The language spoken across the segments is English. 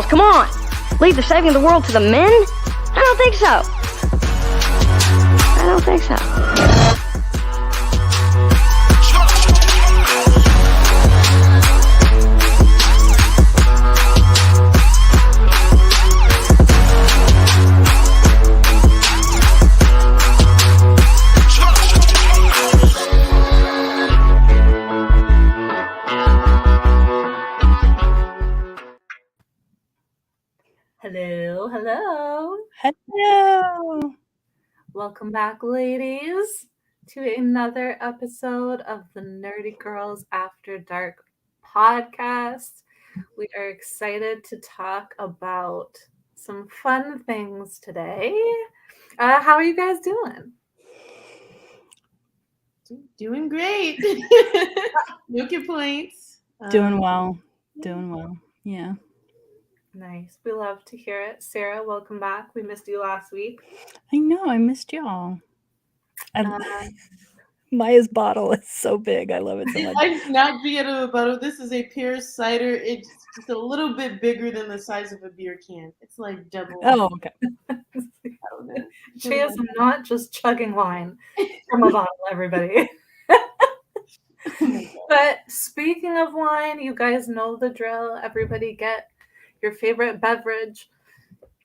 Come on, leave the saving of the world to the men? I don't think so. I don't think so. Hello. Welcome back, ladies, to another episode of the Nerdy Girls After Dark podcast. We are excited to talk about some fun things today. How are you guys doing? Doing great. No complaints. Doing well. Yeah. Nice. We love to hear it. Sarah, welcome back. We missed you last week. I know. I missed y'all. Maya's bottle is so big. I love it so much. I'm not being a bottle. This is a pure cider. It's just a little bit bigger than the size of a beer can. It's like double. Oh, okay. She is not just chugging wine from a bottle, everybody. But speaking of wine, you guys know the drill. Everybody get your favorite beverage.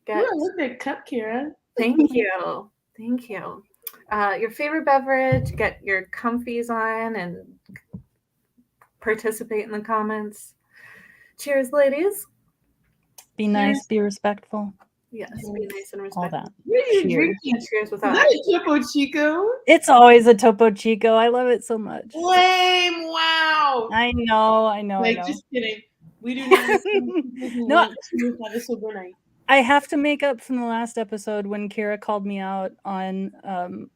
Look at cup, Kira. Thank you. Thank you. Your favorite beverage, get your comfies on and participate in the comments. Cheers, ladies. Be nice, be respectful. Yes, be nice and respectful. All that. What are you Cheers. drinking? Cheers without Is that a Topo Chico? It's always a Topo Chico. I love it so much. Lame. Wow. I know. Just kidding. We do not No. have a sober night. I have to make up from the last episode when Kira called me out on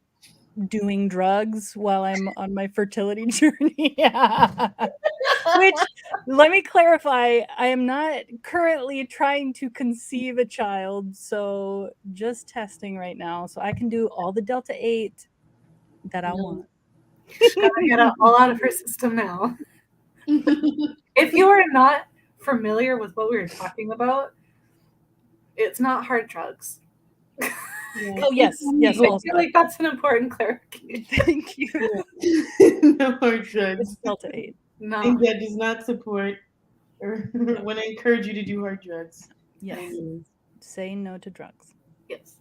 doing drugs while I'm on my fertility journey. Which, let me clarify, I am not currently trying to conceive a child, so just testing right now. So I can do all the Delta 8 that I want. She's got to get it all out of her system now. If you are not familiar with what we were talking about, it's not hard drugs. Yeah. Oh, yes. I feel like that's an important clarification. Thank you. No hard drugs. It's Delta 8. No. And that does not support or when I encourage you to do hard drugs. Yes. Say no to drugs. Yes.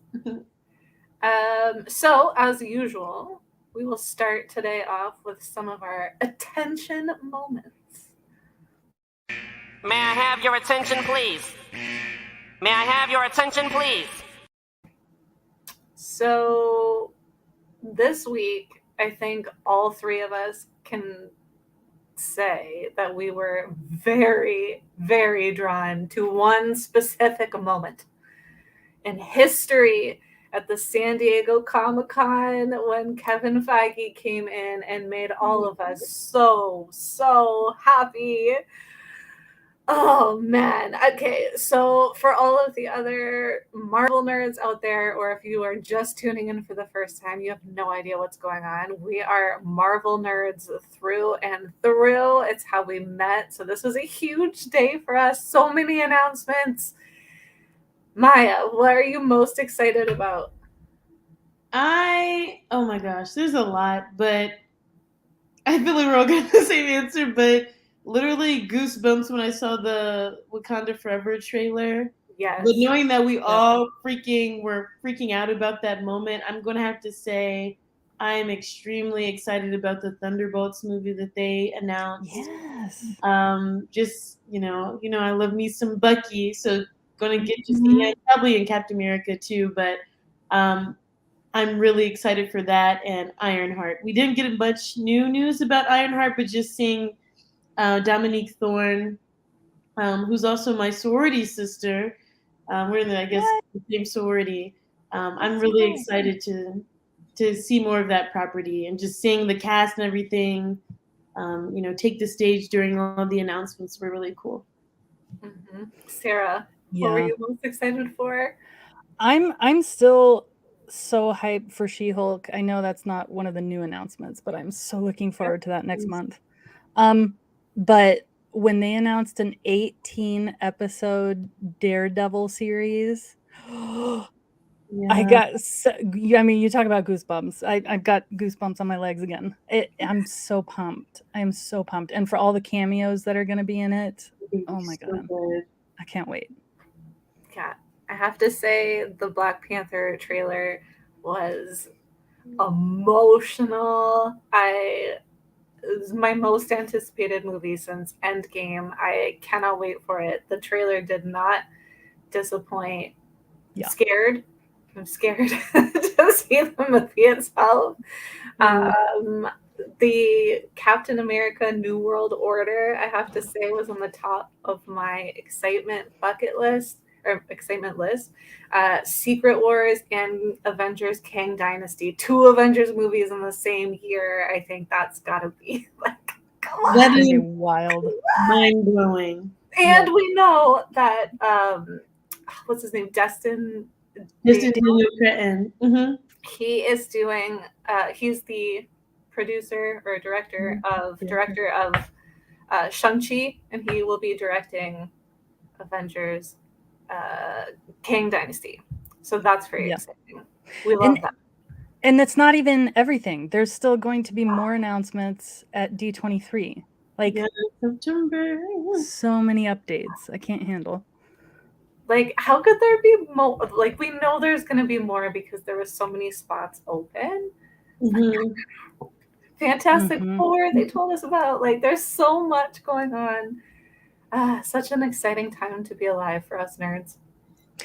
So, as usual, we will start today off with some of our attention moments. May I have your attention, please? May I have your attention, please? So, this week, I think all three of us can say that we were very, very drawn to one specific moment in history at the San Diego Comic-Con when Kevin Feige came in and made all of us so happy. Oh, man. Okay, so for all of the other Marvel nerds out there, or if you are just tuning in for the first time, you have no idea what's going on. We are Marvel nerds through and through. It's how we met. So this was a huge day for us. So many announcements. Maya, what are you most excited about? Oh my gosh, there's a lot, but I feel like we're all got the same answer, but literally goosebumps when I saw the Wakanda Forever trailer. Yes. But knowing that we all were freaking out about that moment, I'm going to have to say I am extremely excited about the Thunderbolts movie that they announced. Yes. Just, I love me some Bucky, so going to get to see him, probably in Captain America too, but I'm really excited for that and Ironheart. We didn't get much new news about Ironheart, but just seeing Dominique Thorne, who's also my sorority sister. We're in the same sorority. I'm really excited to see more of that property and just seeing the cast and everything, take the stage during all the announcements were really cool. Mm-hmm. Sarah, what were you most excited for? I'm still so hyped for She-Hulk. I know that's not one of the new announcements, but I'm so looking forward to that next month. But when they announced an 18 episode Daredevil series, I got I mean, you talk about goosebumps. I've got goosebumps on my legs again. I'm so pumped. I'm so pumped. And for all the cameos that are going to be in it, oh my God. Good. I can't wait. Yeah, I have to say the Black Panther trailer was emotional. It was my most anticipated movie since Endgame. I cannot wait for it. The trailer did not disappoint. Yeah. I'm scared to see the movie itself. The Captain America New World Order, I have to say, was on the top of my excitement list. Secret Wars and Avengers Kang Dynasty. 2 Avengers movies in the same year. I think that's gotta be like, come on. That is wild. Mind blowing. And we know that what's his name? Destin Cretton. Mm-hmm. He is doing he's the producer or director of Shang-Chi, and he will be directing Avengers Kang Dynasty. So that's very exciting. We love that. And that's not even everything. There's still going to be more announcements at D23. Like September. So many updates. I can't handle. Like, how could there be more? Like, we know there's going to be more because there were so many spots open. Mm-hmm. Fantastic Four, they told us about. Like, there's so much going on. Such an exciting time to be alive for us nerds.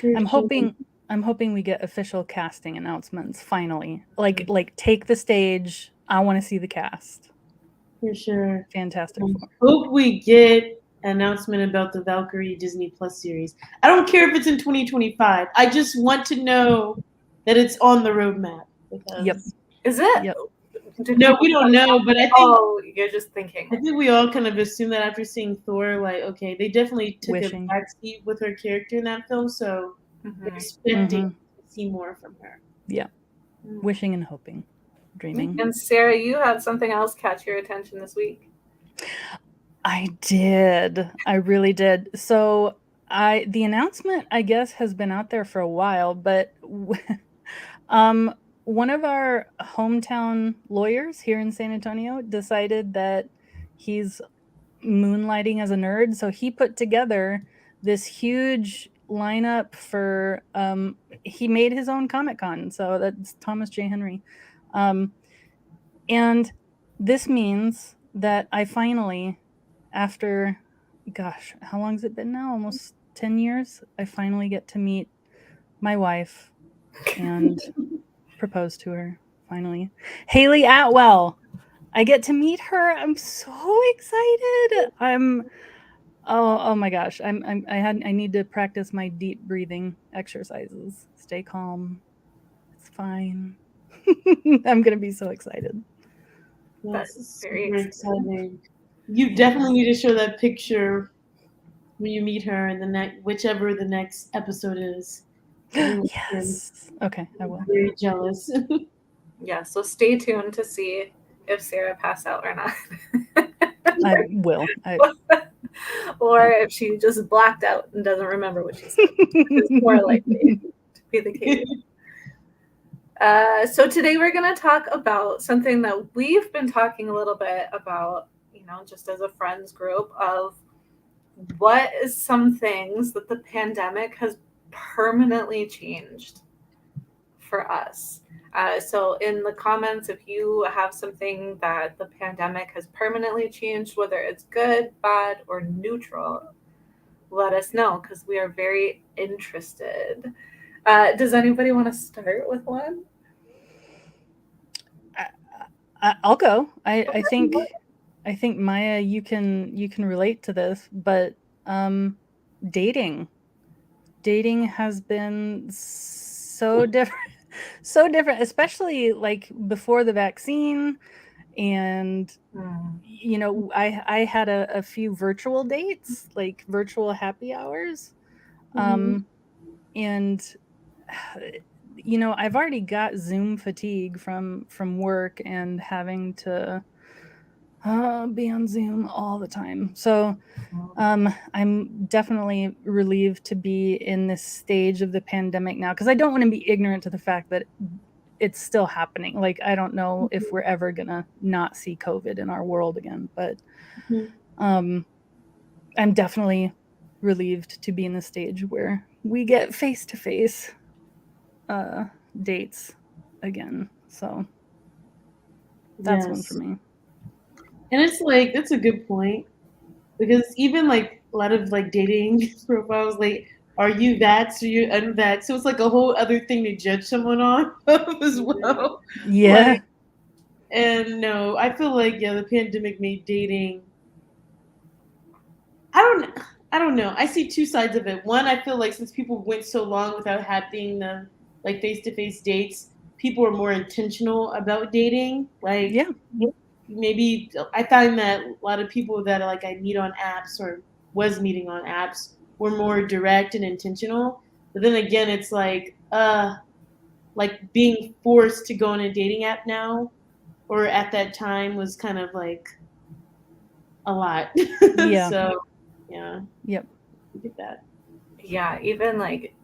I'm hoping we get official casting announcements finally. Like take the stage. I want to see the cast. For sure. Fantastic. Hope we get an announcement about the Valkyrie Disney Plus series. I don't care if it's in 2025. I just want to know that it's on the roadmap. Is it? Yep. No, we don't know, but I think. Oh, you're just thinking. I think we all kind of assume that after seeing Thor, like, okay, they definitely took a backseat with her character in that film, so we're expecting to see more from her. Yeah. Wishing and hoping. Dreaming. And Sarah, you had something else catch your attention this week. I did. I really did. So the announcement, I guess, has been out there for a while, but one of our hometown lawyers here in San Antonio decided that he's moonlighting as a nerd. So he put together this huge lineup for, he made his own Comic-Con. So that's Thomas J. Henry. And this means that I finally, after, gosh, how long has it been now? Almost 10 years. I finally get to meet my wife and propose to her. Finally, Haley Atwell. I get to meet her. I'm so excited. Oh my gosh. I need to practice my deep breathing exercises. Stay calm. It's fine. I'm gonna be so excited. That's very exciting. You definitely need to show that picture when you meet her in whichever the next episode is. Yes. Okay, I will. I'm very jealous. Yeah, so stay tuned to see if Sarah passed out or not. I will. Or if she just blacked out and doesn't remember what she said. It's more likely to be the case. So today we're going to talk about something that we've been talking a little bit about, just as a friends group, of what is some things that the pandemic has permanently changed for us. So in the comments, if you have something that the pandemic has permanently changed, whether it's good, bad, or neutral, let us know because we are very interested. Does anybody want to start with one? I'll go. I think Maya, you can relate to this, but dating has been so different, especially like before the vaccine. And I had a few virtual dates, like virtual happy hours. And I've already got Zoom fatigue from work and having to Be on Zoom all the time. So I'm definitely relieved to be in this stage of the pandemic now, because I don't want to be ignorant to the fact that it's still happening. Like, I don't know if we're ever gonna not see COVID in our world again, but I'm definitely relieved to be in the stage where we get face-to-face dates again. So that's one for me. And it's like, that's a good point, because even like a lot of like dating profiles, like, are you vaxxed or you unvaxxed? So it's like a whole other thing to judge someone on as well. Yeah. Like, and no, I feel like, yeah, the pandemic made dating, I don't know. I see two sides of it. One, I feel like since people went so long without having the like face-to-face dates, people are more intentional about dating. Like, Yeah. maybe I find that a lot of people that like I meet on apps or was meeting on apps were more direct and intentional. But then again, it's like being forced to go on a dating app now or at that time was kind of like a lot. Yeah. So yeah. Yep. I get that. Yeah, even like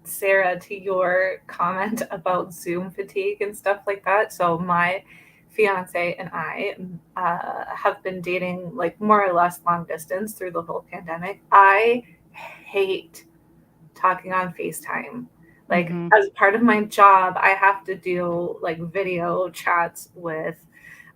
Sarah, to your comment about Zoom fatigue and stuff like that. So my fiance and I have been dating like more or less long distance through the whole pandemic. I hate talking on FaceTime. Like as part of my job, I have to do like video chats with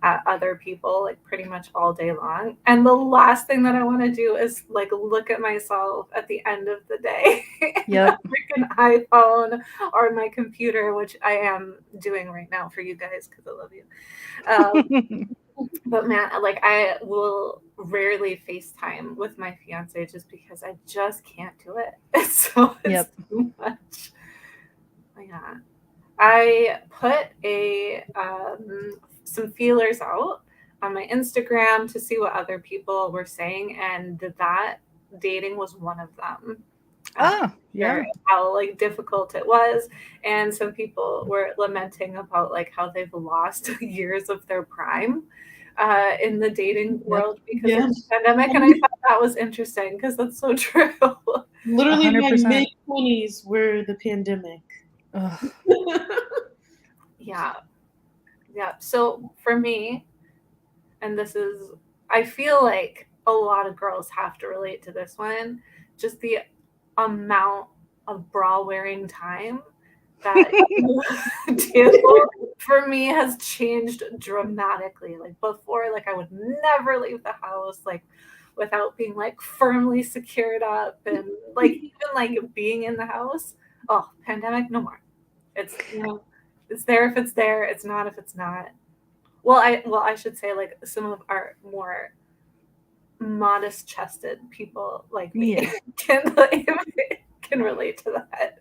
other people like pretty much all day long. And the last thing that I want to do is like look at myself at the end of the day. Yep. An iPhone or my computer, which I am doing right now for you guys because I love you. But man, like I will rarely FaceTime with my fiance just because I just can't do it. It's too much. Yeah. I put some feelers out on my Instagram to see what other people were saying, and that dating was one of them. Yeah. How like difficult it was, and some people were lamenting about like how they've lost years of their prime in the dating world because of the pandemic, and I thought that was interesting because that's so true. Literally 100%. my mid-20s were the pandemic. Yeah. So for me, and this is, I feel like a lot of girls have to relate to this one, just the amount of bra wearing time that you do for me has changed dramatically. Like before, like I would never leave the house like without being like firmly secured up, and like even like being in the house. Oh, pandemic, no more. It's it's there if it's there. It's not if it's not. Well, I should say like some of our more modest chested people like me can relate to that.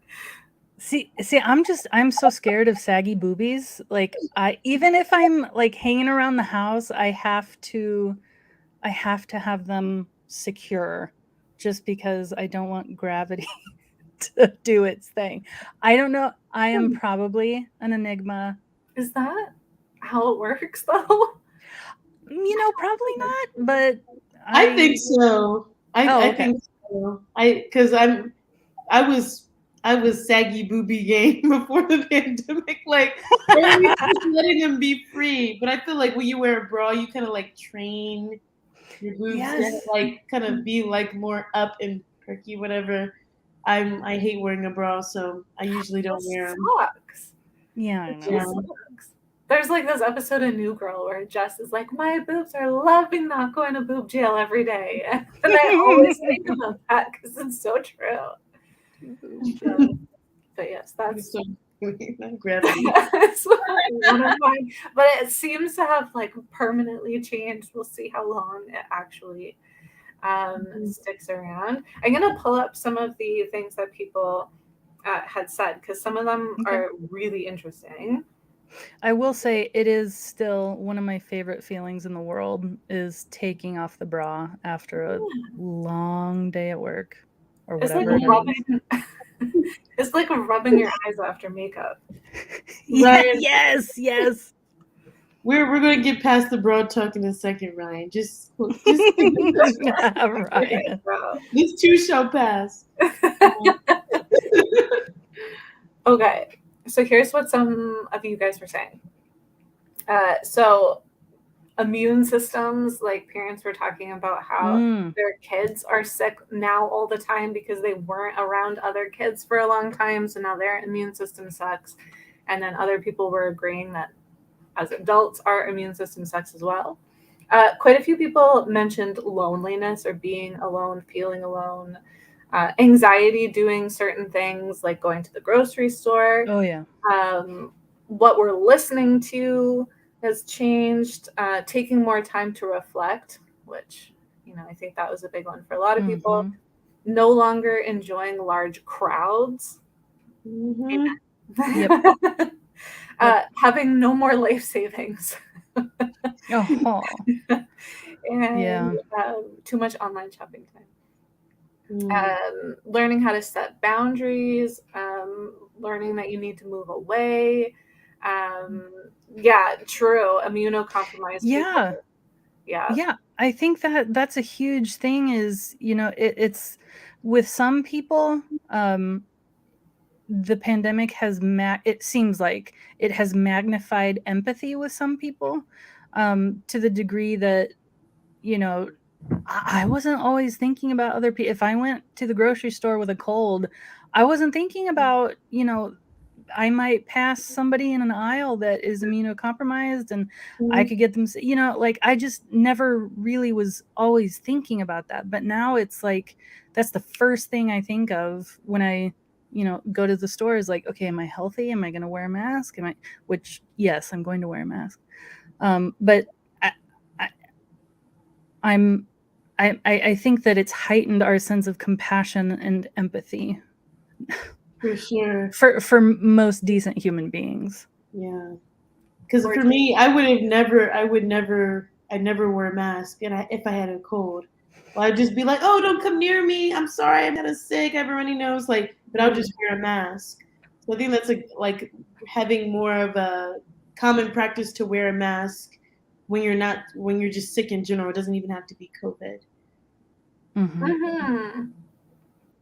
See, I'm so scared of saggy boobies. Like even if I'm like hanging around the house, I have to have them secure just because I don't want gravity to do its thing. I don't know. I am probably an enigma. Is that how it works though? Probably not, but I think so. I think so. Because I was saggy booby game before the pandemic. Like, just letting them be free. But I feel like when you wear a bra, you kind of like train your boobs to like kind of be like more up and perky, whatever. I hate wearing a bra, so I usually don't wear them. Sucks. Yeah, I know. There's like this episode of New Girl where Jess is like, my boobs are loving not going to boob jail every day. And I always think about that because it's so true. But yes, that's gravity. That's one of mine. But it seems to have like permanently changed. We'll see how long it actually sticks around. I'm going to pull up some of the things that people had said because some of them are really interesting. I will say it is still one of my favorite feelings in the world is taking off the bra after a long day at work or whatever. It's like rubbing your eyes after makeup. Yes. we're gonna get past the broad talk in a second, Ryan. Just Ryan. Bro. this too shall pass. Okay, so here's what some of you guys were saying. So immune systems, like parents were talking about how their kids are sick now all the time because they weren't around other kids for a long time, so now their immune system sucks. And then other people were agreeing that as adults our immune system sucks as well. Quite a few people mentioned loneliness or being alone, feeling alone, anxiety doing certain things like going to the grocery store. Oh yeah. What we're listening to has changed, taking more time to reflect, which, I think that was a big one for a lot of people. No longer enjoying large crowds. Mhm. Yep. Having no more life savings. Oh. And too much online shopping time. Mm. Learning how to set boundaries, learning that you need to move away. Yeah, true. Immunocompromised Yeah. people. Yeah. Yeah, I think that that's a huge thing is, it's with some people, the pandemic has it seems like it has magnified empathy with some people, to the degree that, I wasn't always thinking about other people. If I went to the grocery store with a cold, I wasn't thinking about, I might pass somebody in an aisle that is immunocompromised and I could get them, like I just never really was always thinking about that. But now it's like, that's the first thing I think of when I, go to the store is like, okay, am I healthy? Am I going to wear a mask? Which yes, I'm going to wear a mask. But I think that it's heightened our sense of compassion and empathy. For sure. For most decent human beings. Yeah. Because for me, I'd never wear a mask, and if I had a cold, well, I'd just be like, "Oh, don't come near me. I'm sorry, I'm kind of sick. Everybody knows." But I'll just wear a mask. So I think that's like having more of a common practice to wear a mask when you're just sick in general. It doesn't even have to be COVID.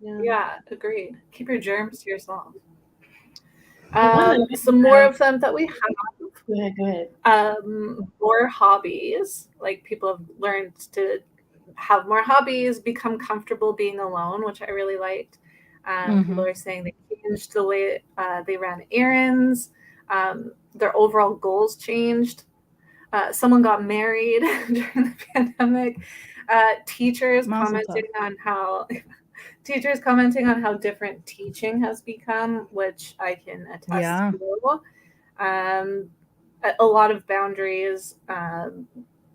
Yeah, agreed. Keep your germs to yourself. Some Some more of them that we have. Go ahead. More hobbies. Like people have learned to have more hobbies, become comfortable being alone, which I really liked. People are saying they changed the way they ran errands. Their overall goals changed. Someone got married during the pandemic. Teachers commenting on how different teaching has become, which I can attest to. A lot of boundaries,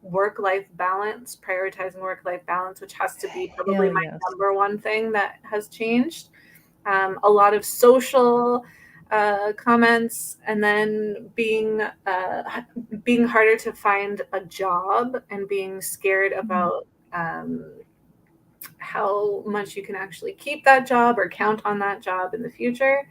work-life balance, prioritizing work-life balance, which has to be probably my number one thing that has changed. A lot of social comments, and then being harder to find a job and being scared about how much you can actually keep that job or count on that job in the future.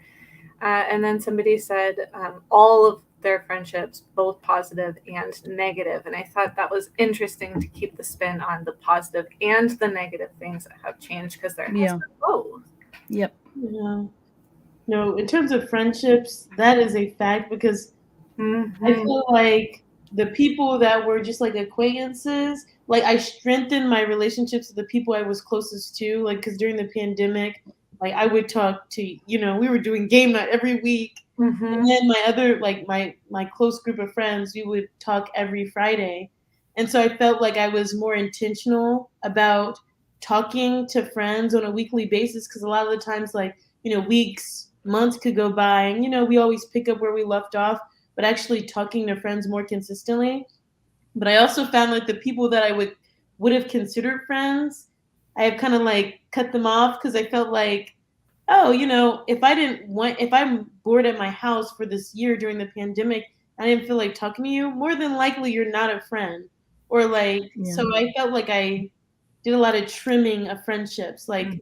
And then somebody said all of their friendships, both positive and negative. And I thought that was interesting to keep the spin on the positive and the negative things that have changed, because there has been both. Yep. Yeah. No, in terms of friendships, that is a fact, because I feel like the people that were just like acquaintances, like I strengthened my relationships with the people I was closest to, like, because during the pandemic, like I would talk to, we were doing game night every week. And then my other, like my close group of friends, we would talk every Friday. And so I felt like I was more intentional about talking to friends on a weekly basis, because a lot of the times, like, weeks, months could go by, and, we always pick up where we left off, but actually talking to friends more consistently. But I also found like the people that I would have considered friends, I have kind of like cut them off, because I felt like, oh, if I'm bored at my house for this year during the pandemic, I didn't feel like talking to you, more than likely you're not a friend. Or like, so I felt like I did a lot of trimming of friendships. Like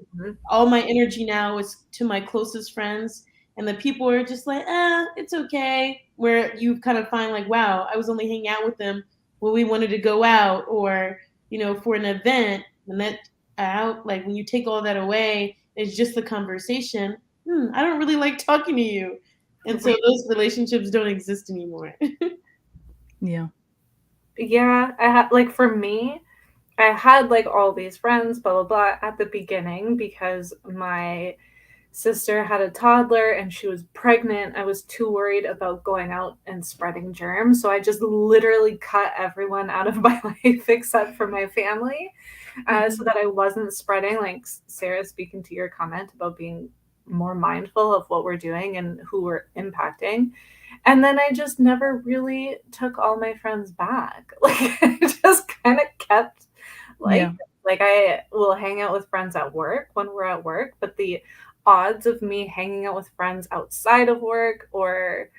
all my energy now is to my closest friends. and the people are just like, it's okay. Where you kind of find like, wow, I was only hanging out with them when we wanted to go out, or for an event, and that out like when you take all that away, it's just the conversation. I don't really like talking to you, and so those relationships don't exist anymore. Yeah. Yeah, I had like for me, I had like all these friends, blah blah blah, at the beginning because my sister had a toddler and she was pregnant. I was too worried about going out and spreading germs, so I just literally cut everyone out of my life except for my family, so that I wasn't spreading. Like Sarah, speaking to your comment about being more mindful of what we're doing and who we're impacting. And then I just never really took all my friends back. Like I just kind of kept Yeah. like I will hang out with friends at work when we're at work, but the odds of me hanging out with friends outside of work or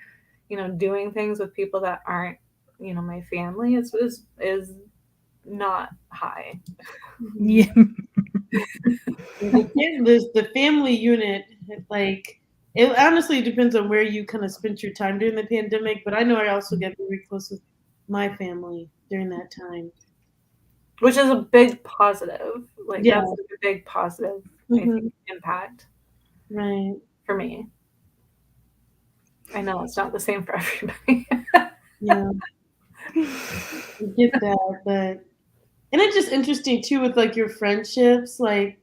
doing things with people that aren't my family is not high. Yeah. The family unit, like, it honestly depends on where you kind of spent your time during the pandemic, but I know I also get very close with my family during that time, Which is a big positive. Like Yeah. that's a big positive, I think, impact right. for me. I know it's not the same for everybody. Yeah, I get that, but and it's just interesting too with like your friendships, like,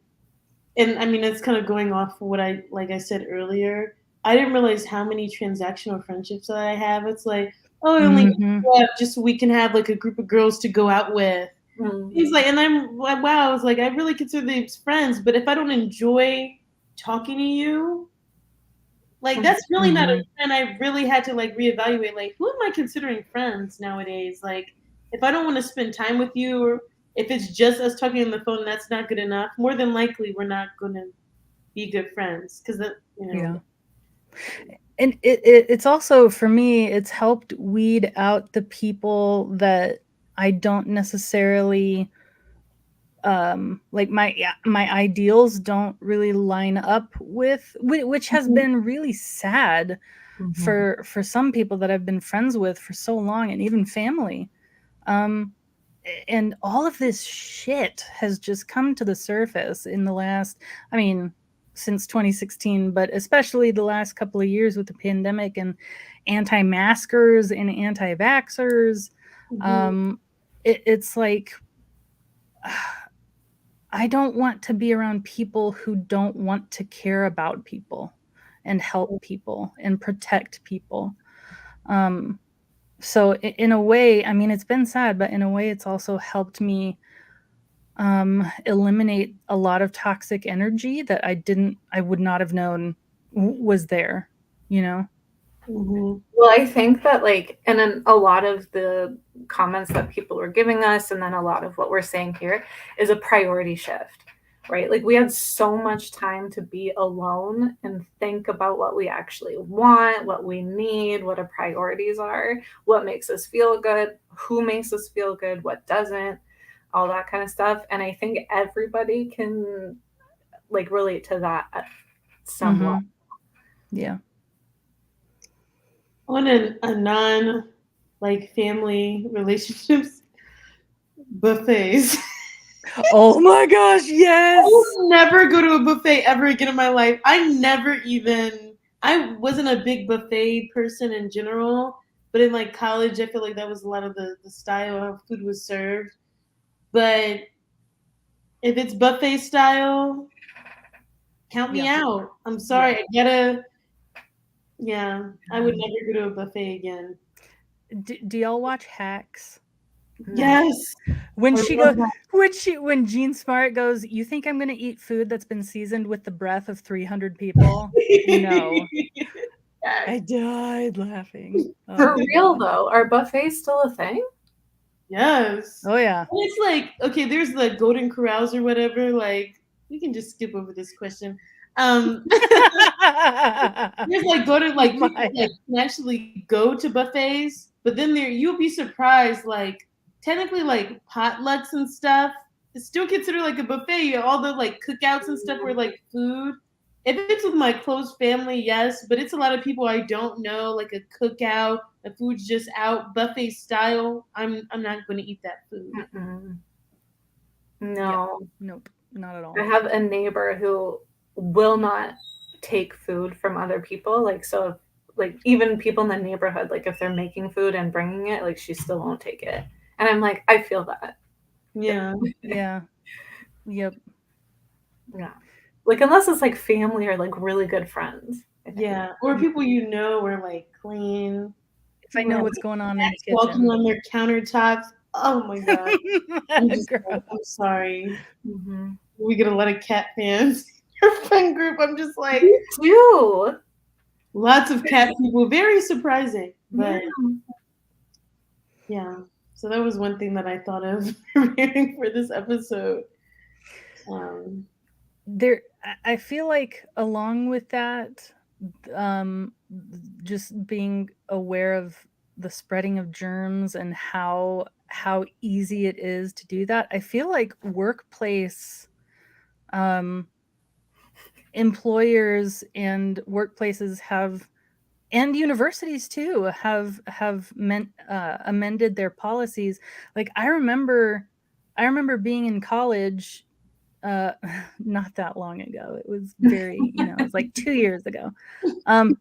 and I mean it's kind of going off of what I said earlier. I didn't realize how many transactional friendships that I have. It's like, oh, I only go out just so we can have like a group of girls to go out with. He's like, and I'm wow, I was like, I really consider these friends, but if I don't enjoy talking to you, like that's really not a friend. I really had to like reevaluate, like, who am I considering friends nowadays? Like, if I don't want to spend time with you, or if it's just us talking on the phone, that's not good enough. More than likely, we're not going to be good friends because Yeah. And it's also, for me, it's helped weed out the people that I don't necessarily like my ideals don't really line up with, which has been really sad for some people that I've been friends with for so long, and even family. And all of this shit has just come to the surface in the last, I mean, since 2016, but especially the last couple of years with the pandemic and anti-maskers and anti-vaxxers. It's like, I don't want to be around people who don't want to care about people and help people and protect people. So in a way, I mean, it's been sad, but in a way it's also helped me eliminate a lot of toxic energy that I would not have known was there, Well, I think that and then a lot of the comments that people were giving us, and then a lot of what we're saying here is a priority shift, right? Like we had so much time to be alone and think about what we actually want, what we need, what our priorities are, what makes us feel good, who makes us feel good, what doesn't, all that kind of stuff. And I think everybody can relate to that at some level. Yeah. On a non family relationships, buffets. Oh my gosh, yes. I will never go to a buffet ever again in my life. I wasn't a big buffet person in general, but in college, I feel like that was a lot of the style of food was served. But if it's buffet style, count me out. I'm sorry. I would never go to a buffet again. Do y'all watch Hacks? Yes. When Jean Smart goes, "You think I'm going to eat food that's been seasoned with the breath of 300 people?" No. I died laughing. For real though, are buffets still a thing? Yes. Oh yeah. And it's like, okay, there's the Golden Corrals or whatever. Like, we can just skip over this question. There's people can actually go to buffets, but then you'll be surprised. Technically, potlucks and stuff, it's still considered like a buffet. All the cookouts and stuff were food. if it's with my close family, yes, but it's a lot of people I don't know, like a cookout, the food's just out, buffet style. I'm not going to eat that food. Mm-mm. No. Nope, not at all. I have a neighbor who will not take food from other people. Like, so if, like, even people in the neighborhood, like if they're making food and bringing it, like she still won't take it. And I'm like, I feel that. Yeah. Yeah. Yep. Yeah. Like, unless it's like family or like really good friends. I think. Yeah. Or people you know are like clean. If I know what's going on in the Walking kitchen. on their countertops. Oh my god. I'm just like, I'm sorry. Mm-hmm. We get a lot of cat fans in your friend group. I'm just like, Me too. lots of cat people. Very surprising. But yeah. So that was one thing that I thought of preparing for this episode. There, I feel like along with that, just being aware of the spreading of germs and how easy it is to do that. I feel like workplace employers and workplaces have, and universities too, have amended their policies. Like I remember being in college not that long ago. It was very, it was like 2 years ago.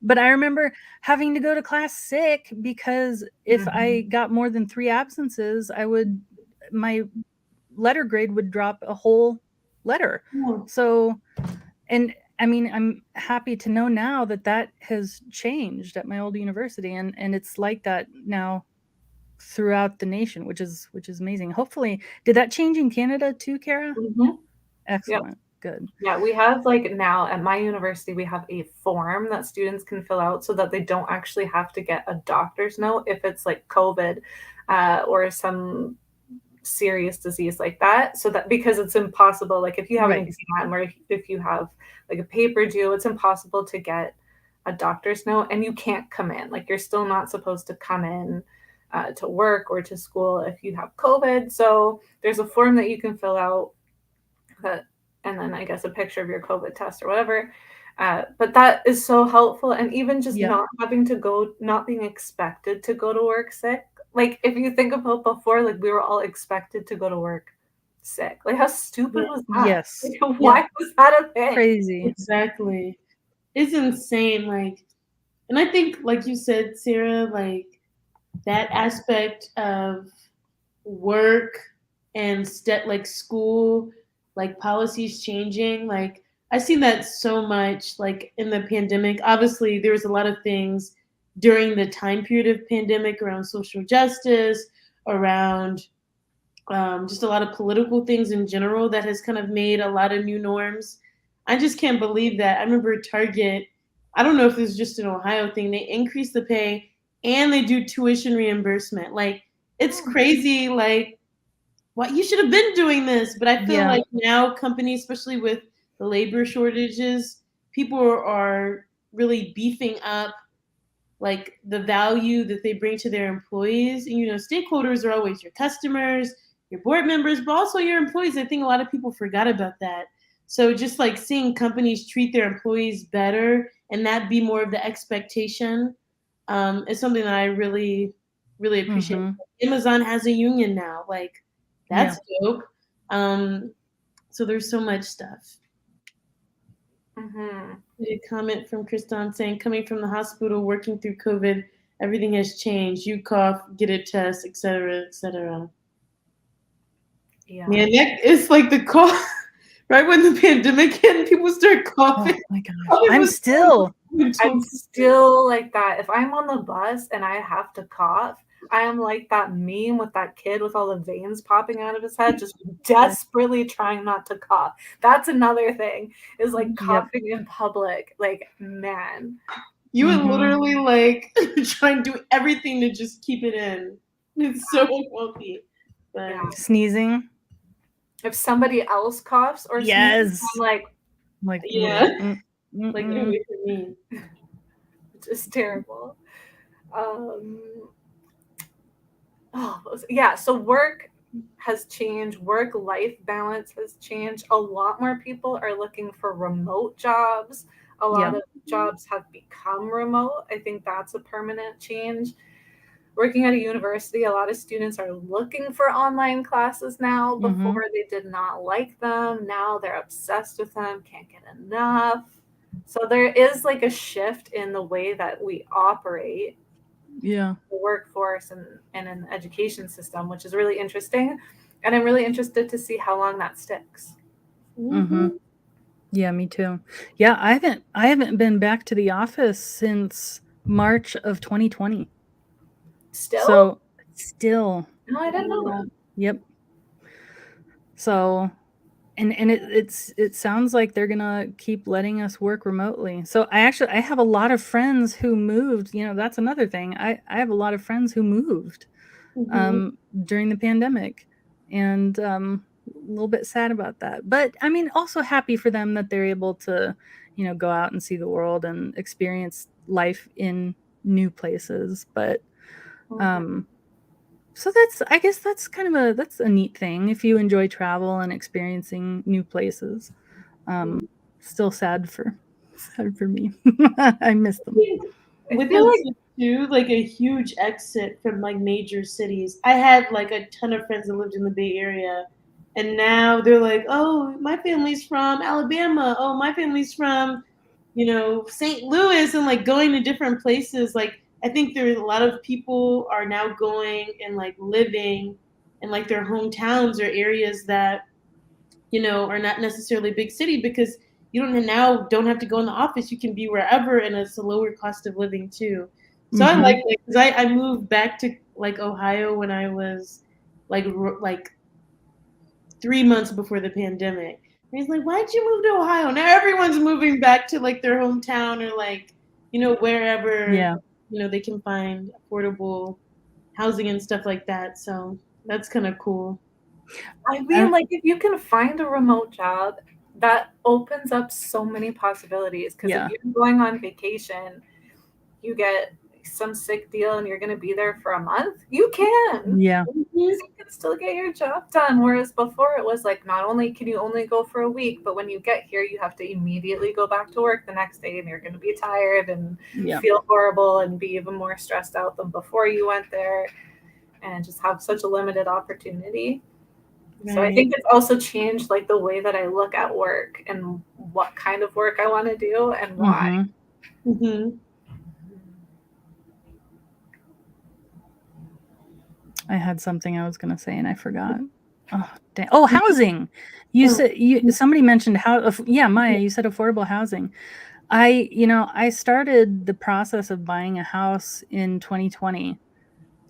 But I remember having to go to class sick because if I got more than 3 absences, my letter grade would drop a whole letter. So, and I mean, I'm happy to know now that has changed at my old university, and it's like that now throughout the nation, which is amazing. Hopefully, did that change in Canada too, Kara? Mm-hmm. Excellent. Yep. Good. Yeah, we have like now at my university, we have a form that students can fill out so that they don't actually have to get a doctor's note if it's like COVID or some serious disease like that. So that, because it's impossible, like if you have an exam or if you have like a paper due, it's impossible to get a doctor's note and you can't come in. Like you're still not supposed to come in to work or to school if you have COVID. So there's a form that you can fill out that, and then I guess a picture of your COVID test or whatever. But that is so helpful. And even just not having to go, not being expected to go to work sick. Like if you think about before, like we were all expected to go to work sick. Like how stupid was that? Yes. Like, why was that a thing? Crazy. Exactly. It's insane. Like, and I think, like you said, Sarah, like that aspect of work and like school, like policies changing, like I've seen that so much, like in the pandemic. Obviously, there was a lot of things during the time period of pandemic around social justice, around just a lot of political things in general that has kind of made a lot of new norms. I just can't believe that. I remember Target, I don't know if this is just an Ohio thing, they increase the pay and they do tuition reimbursement. Like, it's crazy. Like, what, you should have been doing this. But I feel like now companies, especially with the labor shortages, people are really beefing up like the value that they bring to their employees. And, stakeholders are always your customers, your board members, but also your employees. I think a lot of people forgot about that. So just like seeing companies treat their employees better and that be more of the expectation is something that I really, really appreciate. Amazon has a union now. Like, that's dope. So there's so much stuff. A comment from Kristan saying, coming from the hospital, working through COVID, everything has changed. You cough, get a test, etc., etc. Yeah, man, it's like the cough. Right when the pandemic hit and people start coughing. Oh my gosh. I'm still like that. If I'm on the bus and I have to cough, I am like that meme with that kid with all the veins popping out of his head, just desperately trying not to cough. That's another thing, is like coughing in public. Like, man. You would literally like try and do everything to just keep it in. It's so unhealthy. Sneezing. If somebody else coughs or sneezes, I'm like like get away from me. It's just terrible. So work has changed. Work-life balance has changed. A lot more people are looking for remote jobs. A lot Yeah. of jobs have become remote. I think that's a permanent change. Working at a university, a lot of students are looking for online classes now. Before they did not like them. Now they're obsessed with them, can't get enough. So there is like a shift in the way that we operate Yeah. the workforce and in the education system, which is really interesting. And I'm really interested to see how long that sticks. Mm-hmm. Yeah, me too. Yeah, I haven't been back to the office since March of 2020. Still? So still. No, I didn't know that. Yep. So and it sounds like they're gonna keep letting us work remotely. So I have a lot of friends who moved. You know, that's another thing. I have a lot of friends who moved during the pandemic, and a little bit sad about that. But I mean, also happy for them that they're able to, you know, go out and see the world and experience life in new places. But so I guess that's kind of that's a neat thing if you enjoy travel and experiencing new places. Still sad for me. I miss them. With feel us too, like a huge exit from like major cities. I had like a ton of friends that lived in the Bay Area, and now they're like, "Oh, my family's from Alabama. Oh, my family's from, you know, St. Louis," and like going to different places. Like I think there's a lot of people are now going and like living in like their hometowns or areas that, you know, are not necessarily big city because you don't have to go in the office. You can be wherever, and it's a lower cost of living too. So I like that because I moved back to like Ohio when I was like 3 months before the pandemic. And he's like, "Why'd you move to Ohio?" Now everyone's moving back to like their hometown or like, you know, wherever you know they can find affordable housing and stuff like that. So that's kind of cool. I mean, like, if you can find a remote job, that opens up so many possibilities. Because if you're going on vacation, you get some sick deal and you're going to be there for a month, you can. Yeah. You can still get your job done. Whereas before it was like, not only can you only go for a week, but when you get here, you have to immediately go back to work the next day and you're going to be tired and feel horrible and be even more stressed out than before you went there and just have such a limited opportunity. So I think it's also changed like the way that I look at work and what kind of work I want to do and why. I had something I was going to say and I forgot. Oh, dang. Oh, housing. You said somebody mentioned how. Yeah, Maya, you said affordable housing. I started the process of buying a house in 2020.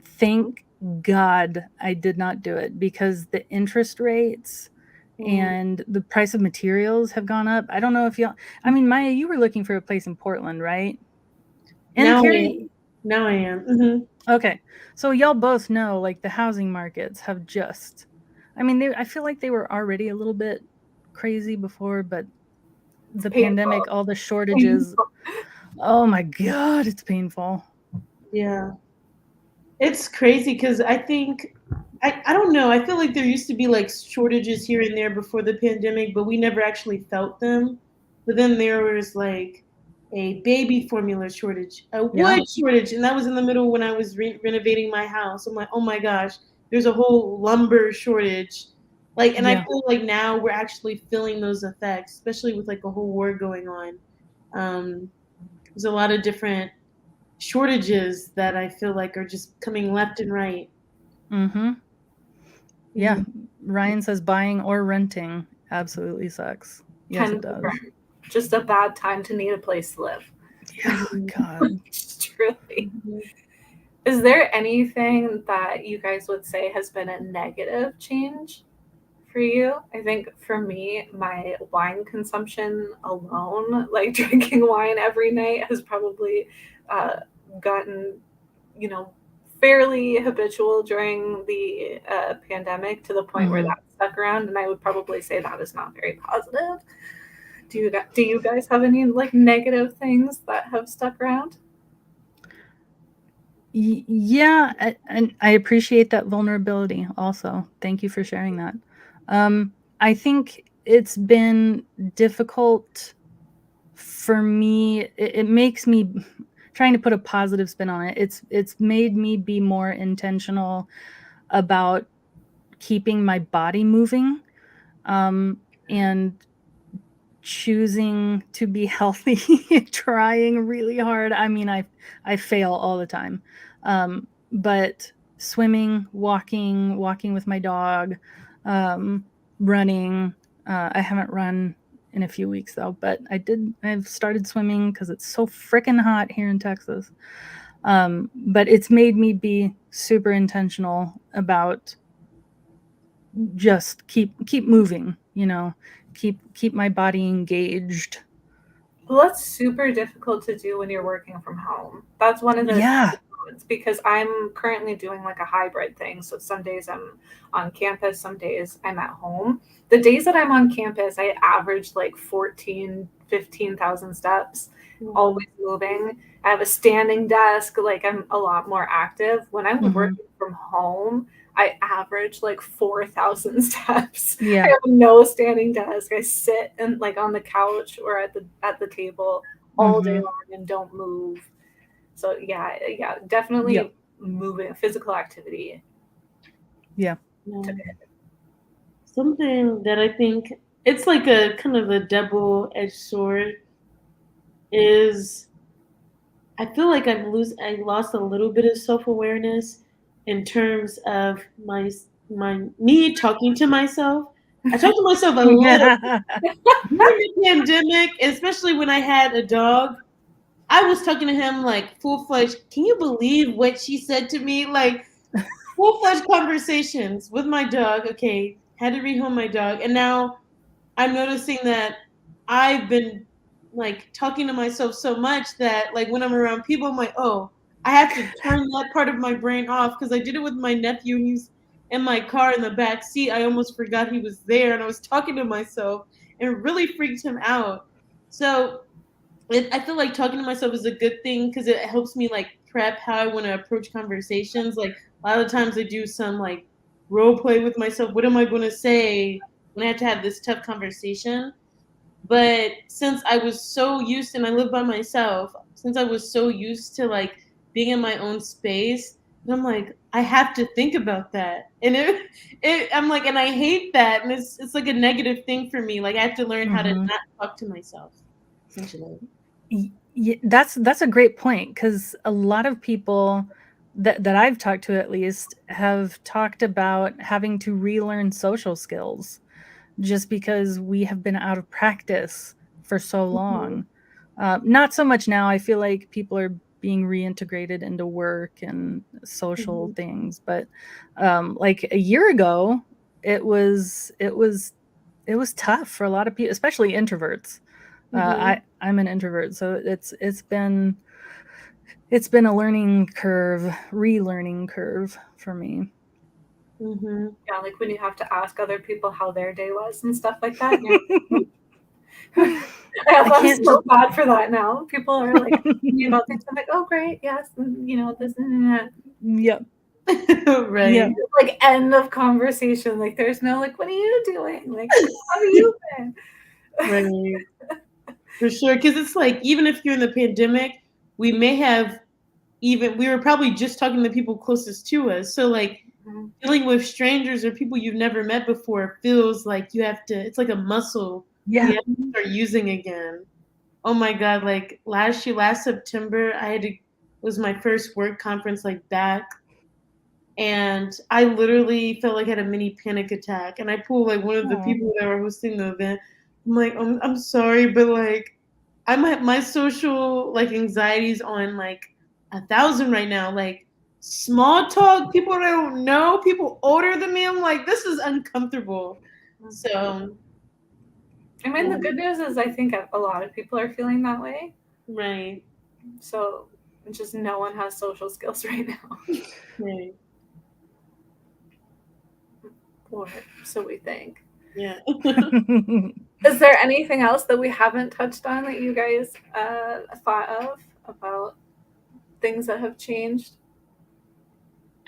Thank God I did not do it because the interest rates and the price of materials have gone up. I don't know if I mean, Maya, you were looking for a place in Portland, right? And Carrie, now I am. Okay. So y'all both know like the housing markets have just, I mean, I feel like they were already a little bit crazy before, but the pandemic, all the shortages. Oh my God, it's painful. Yeah. It's crazy because I think, I don't know, I feel like there used to be like shortages here and there before the pandemic, but we never actually felt them. But then there was like a baby formula shortage, a wood shortage, and that was in the middle when I was renovating my house. I'm like, oh my gosh, there's a whole lumber shortage. Like, and I feel like now we're actually feeling those effects, especially with like a whole war going on. There's a lot of different shortages that I feel like are just coming left and right. Yeah. Ryan says buying or renting absolutely sucks. Yes, it does. Just a bad time to need a place to live. Yeah, God. Truly. Is there anything that you guys would say has been a negative change for you? I think for me, my wine consumption alone, like drinking wine every night, has probably gotten, fairly habitual during the pandemic to the point where that stuck around, and I would probably say that is not very positive. Do you guys have any like negative things that have stuck around? Yeah, and I appreciate that vulnerability also. Thank you for sharing that. I think it's been difficult for me. It makes me trying to put a positive spin on it. It's made me be more intentional about keeping my body moving, and choosing to be healthy, trying really hard. I mean, I fail all the time. But swimming, walking with my dog, running. I haven't run in a few weeks though, but I've started swimming because it's so freaking hot here in Texas. But it's made me be super intentional about just keep moving, keep my body engaged. Well, that's super difficult to do when you're working from home. That's one of the Yeah. it's because I'm currently doing like a hybrid thing. So some days I'm on campus, some days I'm at home. The days that I'm on campus, I average like 15,000 steps, always moving. I have a standing desk, like I'm a lot more active. When I'm working from home, I average like 4,000 steps. Yeah. I have no standing desk. I sit and like on the couch or at the table all day long and don't move. So yeah, definitely moving, physical activity. Yeah. Something that I think it's like a kind of a double-edged sword is I feel like I lost a little bit of self-awareness in terms of me talking to myself. I talk to myself a little during the pandemic, especially when I had a dog. I was talking to him like full-fledged. Can you believe what she said to me? Like full-fledged conversations with my dog. Okay, had to rehome my dog, and now I'm noticing that I've been like talking to myself so much that like when I'm around people, I'm like, oh, I have to turn that part of my brain off because I did it with my nephew. He's in my car in the back seat. I almost forgot he was there, and I was talking to myself, and it really freaked him out. So I feel like talking to myself is a good thing because it helps me like prep how I want to approach conversations. Like a lot of times I do some like role play with myself. What am I going to say when I have to have this tough conversation? But since I was so used and I live by myself, since I was so used to like being in my own space, I'm like, I have to think about that. And I'm like, and I hate that. And it's like a negative thing for me. Like I have to learn how to not talk to myself, essentially. Yeah, that's a great point because a lot of people that I've talked to at least have talked about having to relearn social skills just because we have been out of practice for so long. Not so much now. I feel like people are being reintegrated into work and social things, but like a year ago, it was tough for a lot of people, especially introverts. I'm an introvert, so it's been a learning curve, relearning curve for me. Yeah, like when you have to ask other people how their day was and stuff like that. I'm so bad for that now. People are like asking about things. I'm like, oh great, yes, and, this and that. Yep. Right. Yeah. Like end of conversation. Like there's no like, what are you doing? Like, how have you been? Right. For sure, because it's like even if you're in the pandemic, we were probably just talking to the people closest to us. So like dealing with strangers or people you've never met before feels like it's like a muscle we have to start using again. Oh my God, like last September, it was my first work conference like back. And I literally felt like I had a mini panic attack. And I pulled like one of the people that were hosting the event. I'm like, I'm sorry, but like my social like anxiety's on like 1,000 right now. Like small talk, people I don't know, people older than me. I'm like, this is uncomfortable. So I mean, the good news is I think a lot of people are feeling that way. Right. So just no one has social skills right now. Right. Or so we think. Yeah. Is there anything else that we haven't touched on that you guys thought of about things that have changed?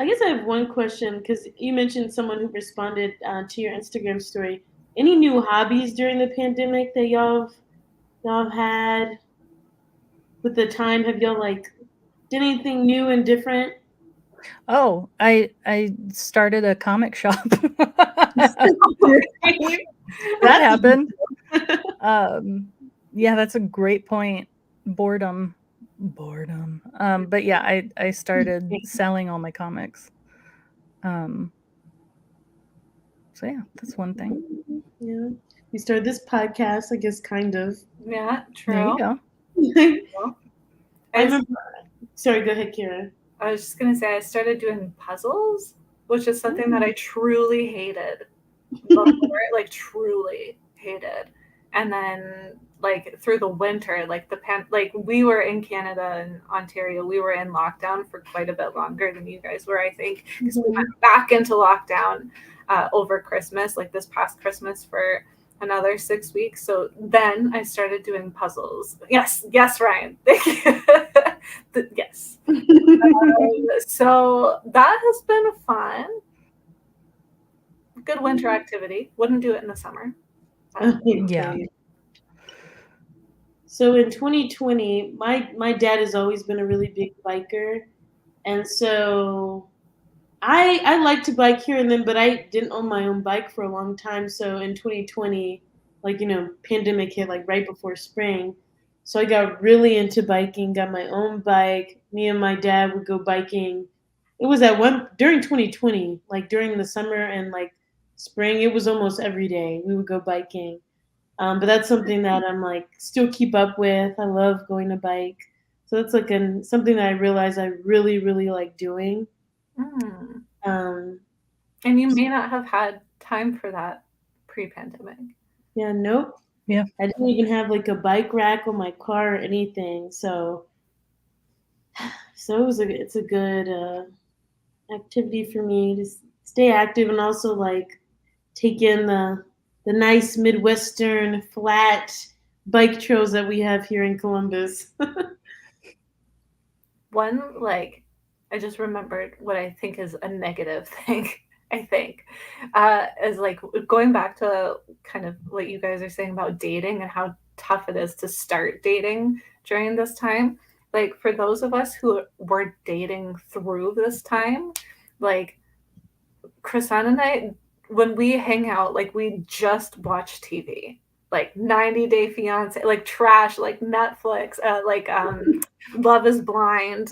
I guess I have one question because you mentioned someone who responded to your Instagram story. Any new hobbies during the pandemic that y'all have had with the time? Have y'all like did anything new and different? Oh, I started a comic shop. That happened. Yeah, that's a great point. Boredom. But yeah, I started selling all my comics. So yeah, that's one thing. Yeah. We started this podcast, I guess, kind of. Yeah, There you true. go. I remember. Sorry, go ahead, Kira. I was just gonna say I started doing puzzles, which is something that I truly hated before, like truly hated. And then like through the winter, like like we were in Canada and Ontario, we were in lockdown for quite a bit longer than you guys were, I think, because we went back into lockdown over Christmas, like this past Christmas for another 6 weeks. So then I started doing puzzles. Yes, Ryan. Thank you. Yes. So that has been fun. Good winter activity. Wouldn't do it in the summer. Yeah. So in 2020, my dad has always been a really big biker, and so I like to bike here and then, but I didn't own my own bike for a long time. So in 2020, like pandemic hit like right before spring, so I got really into biking. Got my own bike. Me and my dad would go biking. It was during 2020, like during the summer and like spring. It was almost every day we would go biking. But that's something that I'm like still keep up with. I love going to bike. So that's like something that I realize I really, really like doing. And you may not have had time for that pre-pandemic. Yeah, nope. Yeah. I didn't even have like a bike rack on my car or anything. So it's a good activity for me to stay active and also like take in the nice Midwestern flat bike trails that we have here in Columbus. One, like, I just remembered what I think is a negative thing, I think, is like going back to kind of what you guys are saying about dating and how tough it is to start dating during this time. Like, for those of us who were dating through this time, like, Chrisanne and I, when we hang out, like, we just watch TV. Like 90 Day Fiance, like trash, like Netflix, Love is Blind,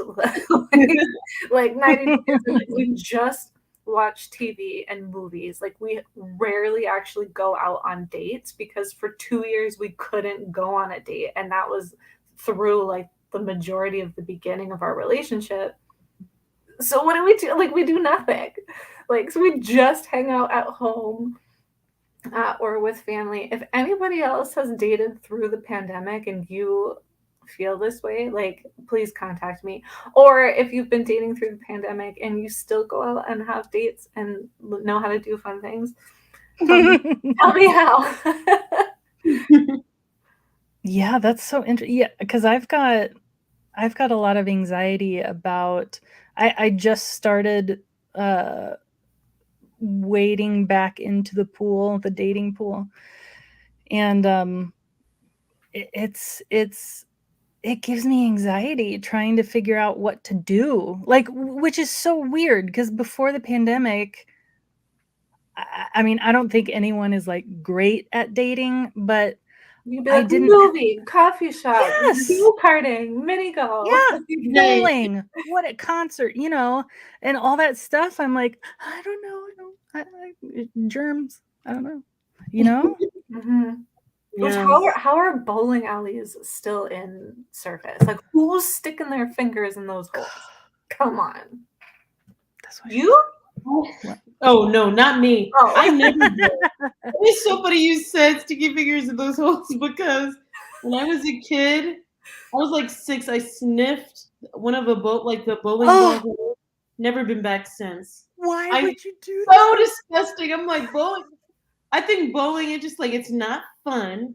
like 90 Days. Like, we just watch TV and movies. Like, we rarely actually go out on dates because for 2 years we couldn't go on a date, and that was through like the majority of the beginning of our relationship. So what do we do? Like, we do nothing. Like, so we just hang out at home. Or with family. If anybody else has dated through the pandemic and you feel this way, like, please contact me. Or if you've been dating through the pandemic and you still go out and have dates and know how to do fun things, tell me how. Yeah, that's so interesting. Yeah, because I've got a lot of anxiety about. I just started wading back into the pool, the dating pool, and it gives me anxiety trying to figure out what to do, like, which is so weird because before the pandemic, I mean, I don't think anyone is like great at dating, but You'd be like, movie, coffee shop, Yes. go-karting, mini golf. Yeah, bowling, what a concert, and all that stuff. I'm like, I don't know, germs. I don't know, Mm-hmm. Which, how are bowling alleys still in service? Like, who's sticking their fingers in those holes? Come on. That's what You? Oh no, not me. Oh. I never did. It's so funny you said sticky fingers in those holes because when I was a kid, I was like 6. I sniffed one of the bowling ball hole. Never been back since. Why would you do that? that? So disgusting. I'm like, bowling. I think bowling is just like it's not fun.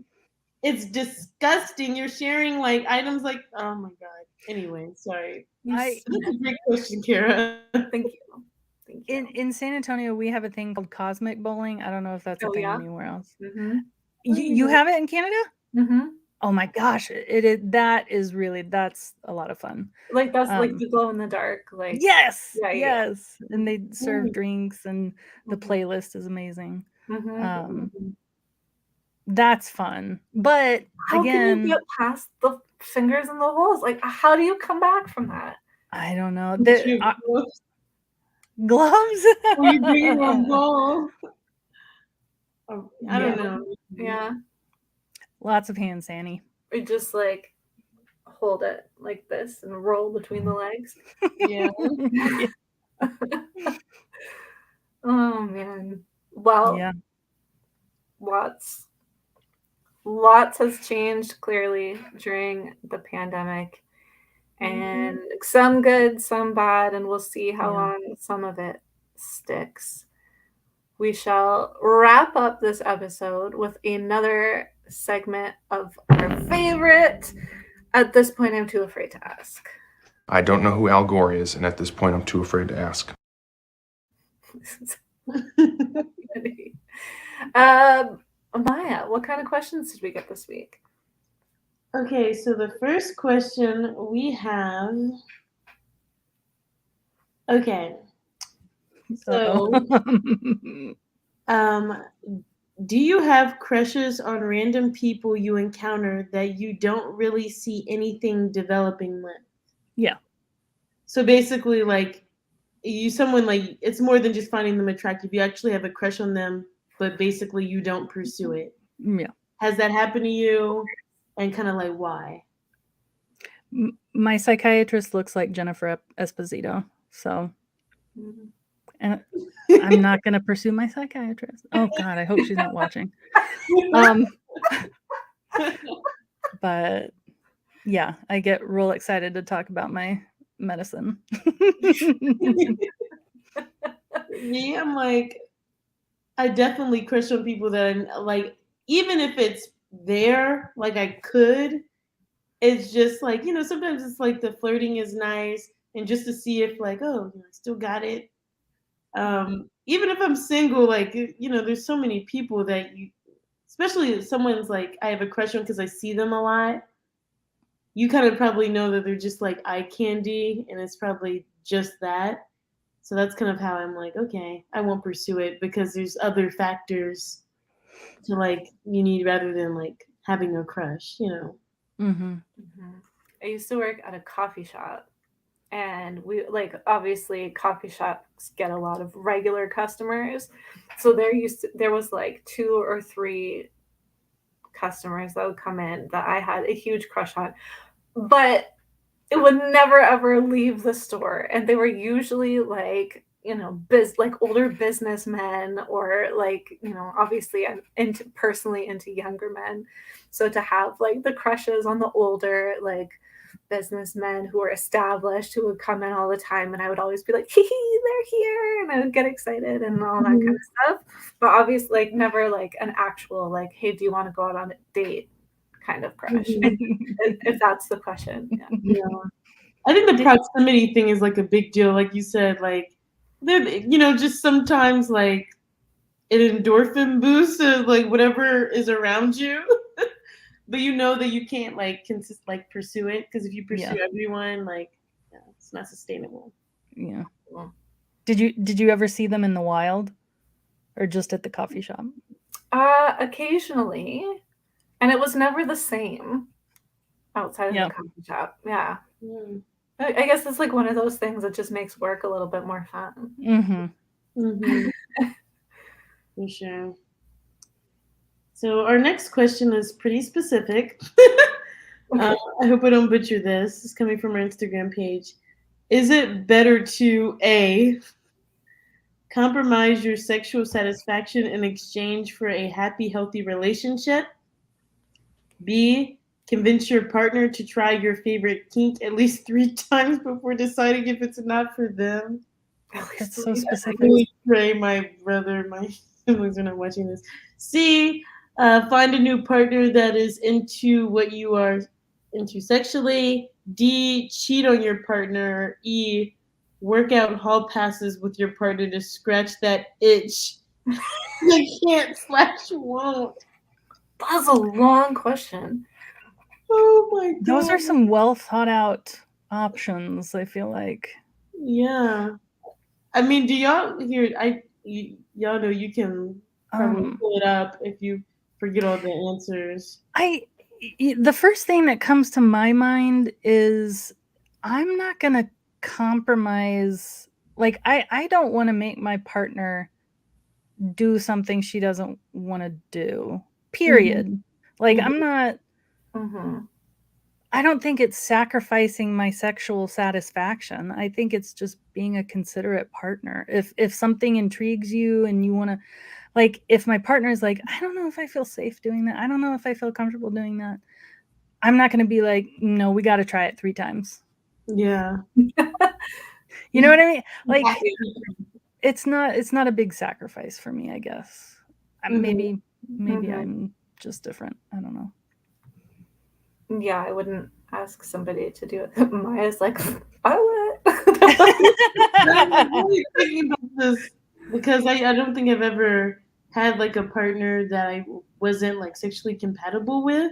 It's disgusting. You're sharing like items like, oh my god. Anyway, sorry. I That's a great question, Kara. Thank you. Thank you. in San Antonio we have a thing called cosmic bowling. I don't know if that's a Oh, thing yeah? anywhere else. Mm-hmm. You have it in Canada? Mm-hmm. Oh my gosh, it is that's a lot of fun. Like that's like the glow in the dark. Like Yes, yeah. yes, and they serve Mm. drinks, and the Mhm. playlist is amazing. Mm-hmm. That's fun, but How can again, you get past the fingers in the holes? Like, how do you come back from that? I don't know. True. Gloves. Will you bring your own bowl? I don't Yeah. know. Yeah. Lots of hand sanny. Or just like hold it like this and roll between the legs. Yeah. Oh man. Well, Yeah. lots has changed clearly during the pandemic. And some good, some bad, and we'll see how Yeah. long some of it sticks. We shall wrap up this episode with another segment of our favorite. At this point, I'm too afraid to ask. I don't know who Al Gore is, and at this point, I'm too afraid to ask. Maya, what kind of questions did we get this week? Okay, so the first question we have. Okay. So, do you have crushes on random people you encounter that you don't really see anything developing with? Yeah. So basically, like, someone like, it's more than just finding them attractive. You actually have a crush on them, but basically you don't pursue it. Yeah. Has that happened to you? And kind of like, why? My psychiatrist looks like Jennifer Esposito, so, and I'm not going to pursue my psychiatrist. Oh God, I hope she's not watching. But yeah, I get real excited to talk about my medicine. Me, I'm like, I definitely crush on people that I'm like, even if it's there, like I could, it's just like, sometimes it's like the flirting is nice and just to see if like, oh, I still got it. Even if I'm single, like, there's so many people that especially if someone's like, I have a crush on because I see them a lot. You kind of probably know that they're just like eye candy and it's probably just that. So that's kind of how I'm like, okay, I won't pursue it because there's other factors to like you need rather than like having a crush, I used to work at a coffee shop, and we obviously coffee shops get a lot of regular customers. So there was like 2 or 3 customers that would come in that I had a huge crush on, but it would never ever leave the store, and they were usually like older businessmen, or obviously I'm personally into younger men, so to have like the crushes on the older businessmen who were established, who would come in all the time, and I would always be like, hee hee, they're here, and I would get excited and all that kind of stuff, but obviously never like an actual hey, do you want to go out on a date kind of crush, if that's the question. Yeah. I think the proximity thing is like a big deal, like you said, like just sometimes like an endorphin boost of like whatever is around you. But that you can't pursue it, because if you pursue everyone, it's not sustainable. Yeah. Did you ever see them in the wild, or just at the coffee shop? Occasionally, and it was never the same outside of the coffee shop. Yeah. I guess it's like one of those things that just makes work a little bit more fun. For sure. So our next question is pretty specific. I hope I don't butcher this. It's coming from our Instagram page. Is it better to A, compromise your sexual satisfaction in exchange for a happy, healthy relationship? B, convince your partner to try your favorite kink at least 3 times before deciding if it's not for them? That's so specific. I really pray my brother, my siblings are not watching this. C, Find a new partner that is into what you are into sexually. D, cheat on your partner. E, work out hall passes with your partner to scratch that itch. You can't / won't. That's a long question. Oh my god. Those are some well thought out options, I feel like. Yeah. I mean, do y'all here? Y'all know you can probably pull it up if you forget all the answers. The first thing that comes to my mind is I'm not gonna compromise. Like I don't want to make my partner do something she doesn't want to do. Period. Like I'm not. I don't think it's sacrificing my sexual satisfaction. I think it's just being a considerate partner. If something intrigues you and you want to, like, if my partner is like, I don't know if I feel safe doing that. I don't know if I feel comfortable doing that. I'm not going to be like, no, we got to try it 3 times. Yeah. You know what I mean? Like, it's not a big sacrifice for me, I guess. Maybe I'm just different. I don't know. Yeah, I wouldn't ask somebody to do it. Maya's like, I would. I'm really thinking about this because I don't think I've ever had like a partner that I wasn't like sexually compatible with.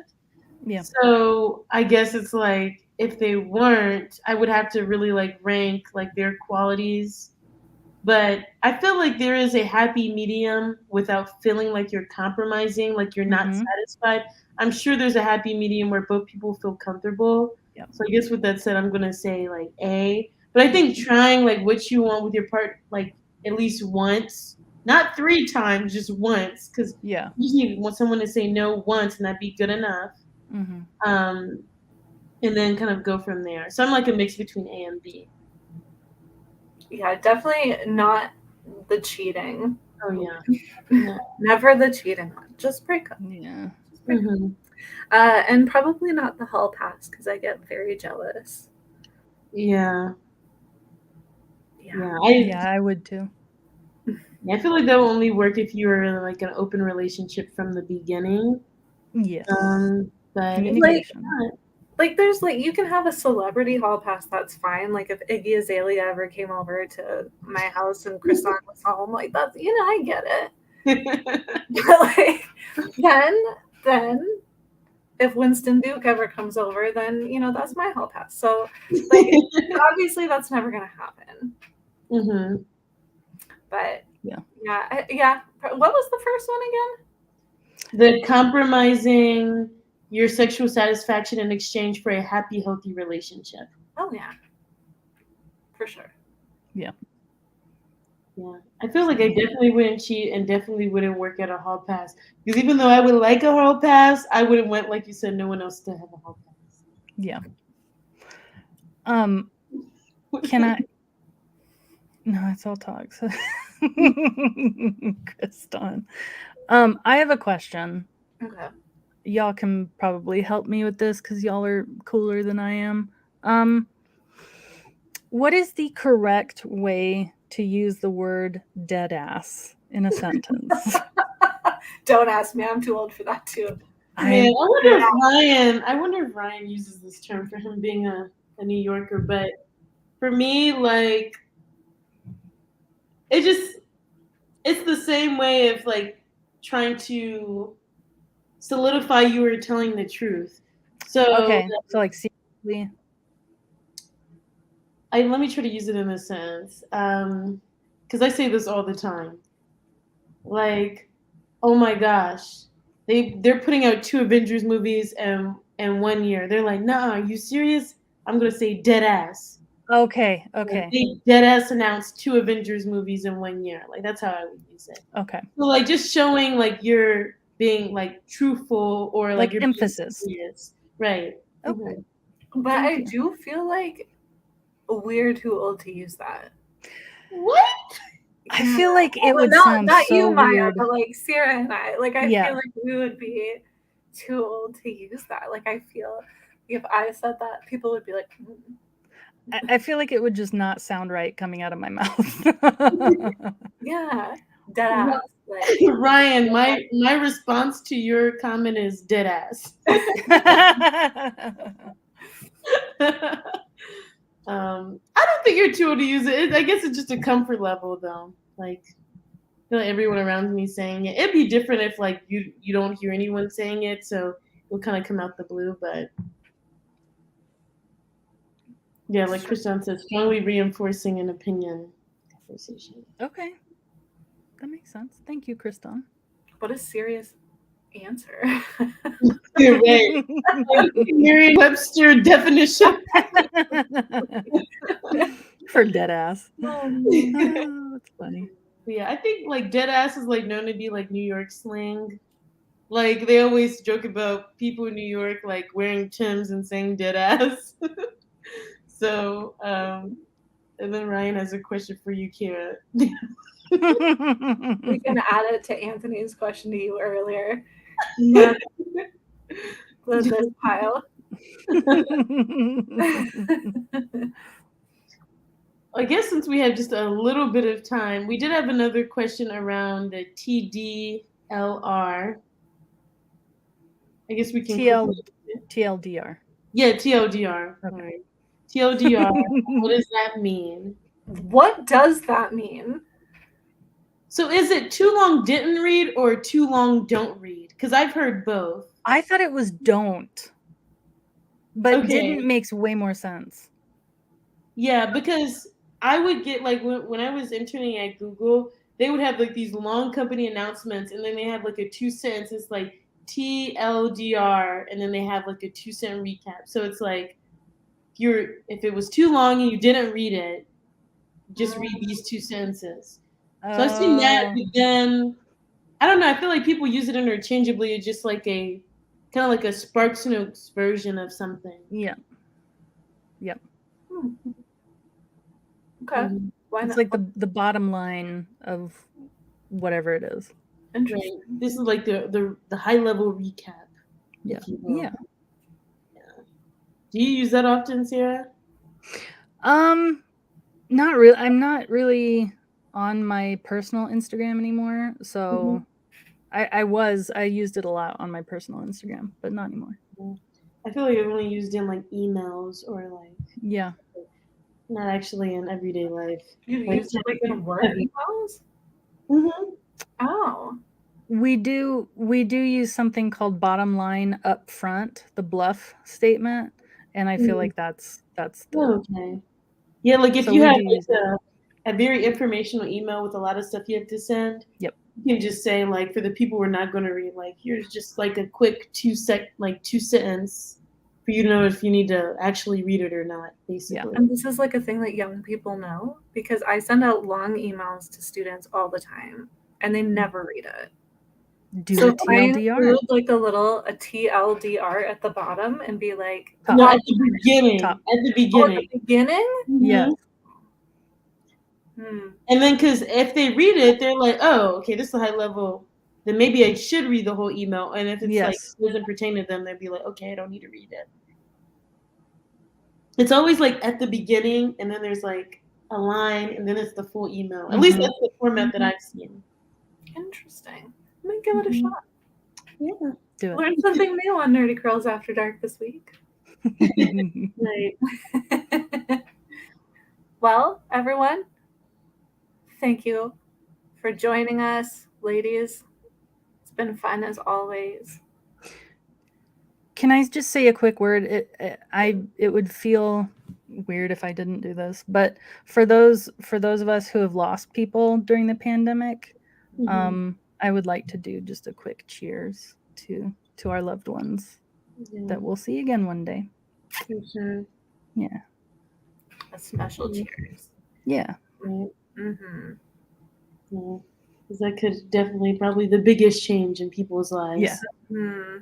Yeah. So I guess it's like if they weren't, I would have to really like rank like their qualities. But I feel like there is a happy medium without feeling like you're compromising, like you're not satisfied. I'm sure there's a happy medium where both people feel comfortable. Yep. So I guess with that said, I'm gonna say like A. But I think trying like what you want with your part like at least once, not 3 times, just once, because usually want someone to say no once and that'd be good enough. And then kind of go from there. So I'm like a mix between A and B. Yeah, definitely not the cheating. Oh yeah. Never the cheating one. Just break up. Yeah. Just break up. And probably not the hall pass because I get very jealous. Yeah. I would too. I feel like that will only work if you're in like an open relationship from the beginning. Yes. But communication. Like there's like you can have a celebrity hall pass, that's fine. Like if Iggy Azalea ever came over to my house and Kristan was home, like that's I get it. But like then if Winston Duke ever comes over, then that's my hall pass. So like obviously that's never gonna happen. But yeah. What was the first one again? The compromising your sexual satisfaction in exchange for a happy, healthy relationship. Oh yeah, for sure. Yeah. I feel like I definitely wouldn't cheat and definitely wouldn't work at a hall pass. Because even though I would like a hall pass, I wouldn't want, like you said, no one else to have a hall pass. Yeah. Can I? No, it's all talks. Kristan. I have a question. Okay. Y'all can probably help me with this because y'all are cooler than I am. What is the correct way to use the word deadass in a sentence? Don't ask me. I'm too old for that too. Man, I wonder if Ryan uses this term for him being a New Yorker, but for me, like it's the same way of like trying to solidify you were telling the truth. So like seriously. Let me try to use it in a sense. Because I say this all the time. Like, oh my gosh. They're putting out 2 Avengers movies in 1 year. They're like, nah, are you serious? I'm gonna say Deadass. Okay. Deadass announced 2 Avengers movies in 1 year. Like that's how I would use it. Okay. So like just showing like you're being like truthful or like your emphasis. Right. Okay. But I do feel like we're too old to use that. What? I feel like it would sound not so you, Maya, weird. but like Sarah and I. Like I feel like we would be too old to use that. Like I feel if I said that, people would be like. I feel like it would just not sound right coming out of my mouth. Yeah. Dead ass. Like, Ryan, my response to your comment is dead ass. I don't think you're too old to use it. I guess it's just a comfort level, though. Like, I feel like everyone around me saying it. It'd be different if like you don't hear anyone saying it, so it'll kind of come out the blue. But yeah, like Kristan said, strongly reinforcing an opinion conversation. Okay. That makes sense. Thank you, Kristan. what a serious answer. Wait, Merriam-Webster definition. For dead ass. Oh, that's funny. Yeah, I think like dead ass is like known to be like New York slang. Like they always joke about people in New York like wearing Timbs and saying dead ass. So, and then Ryan has a question for you, Kira. We can add it to Anthony's question to you earlier. This pile. I guess since we have just a little bit of time, we did have another question around the TDLR. I guess we can TLDR. Yeah, TLDR. Okay. All right. TLDR. What does that mean? What does that mean? So is it too long didn't read or too long don't read? Because I've heard both. I thought it was don't, but Okay. didn't makes way more sense. Yeah, because I would get like when I was interning at Google, they would have like these long company announcements, and then they have like a 2 sentences like TLDR, and then they have like a 2-sentence recap. So it's like if it was too long and you didn't read it, just read these 2 sentences. So I've seen that, but then I don't know. I feel like people use it interchangeably. It's just like a kind of like a Sparks Notes version of something. Yeah. Yep. Okay. Why It's not? like the bottom line of whatever it is. Interesting. Right. This is like the high level recap. Yeah. if you will. Yeah. Do you use that often, Sarah? Not really. I'm not really on my personal Instagram anymore. So I used it a lot on my personal Instagram, but not anymore. I feel like I've only used it in like emails or like not actually in everyday life. You Like, use it like in work emails? Mm-hmm. Oh. We do use something called bottom line up front, the bluff statement, and I feel like that's the Okay. Yeah, like if So you we have do use like a very informational email with a lot of stuff you have to send, Yep. you can just say like for the people who are not going to read, like here's just like a quick 2 sentence for you to know if you need to actually read it or not, basically. And this is like a thing that young people know, because I send out long emails to students all the time and they never read it. Do So a TLDR. I include like a TLDR at the bottom and be like, No, at the beginning. Top. At the oh, beginning. at the beginning? Yes. And then because if they read it, they're like, oh, okay, this is a high level. Then maybe I should read the whole email. And if it's like doesn't pertain to them, they'd be like, okay, I don't need to read it. It's always like at the beginning, and then there's like a line, and then it's the full email. At least that's the format that I've seen. Interesting. Let me give it a shot. Yeah. Do it. Learn something new on Nerdy Curls After Dark this week. Right. Well, everyone, thank you for joining us, ladies. It's been fun as always. Can I just say a quick word? It would feel weird if I didn't do this, but for those of us who have lost people during the pandemic, I would like to do just a quick cheers to our loved ones that we'll see again one day. For sure. Yeah. A special cheers. Yeah. Right. Mm-hmm. Yeah. Because that could definitely probably the biggest change in people's lives. Yeah. Yeah.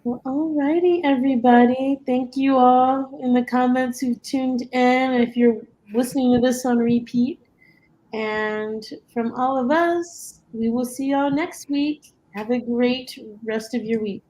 Well, alrighty, everybody. Thank you all in the comments who tuned in. And if you're listening to this on repeat, and from all of us, we will see y'all next week. Have a great rest of your week.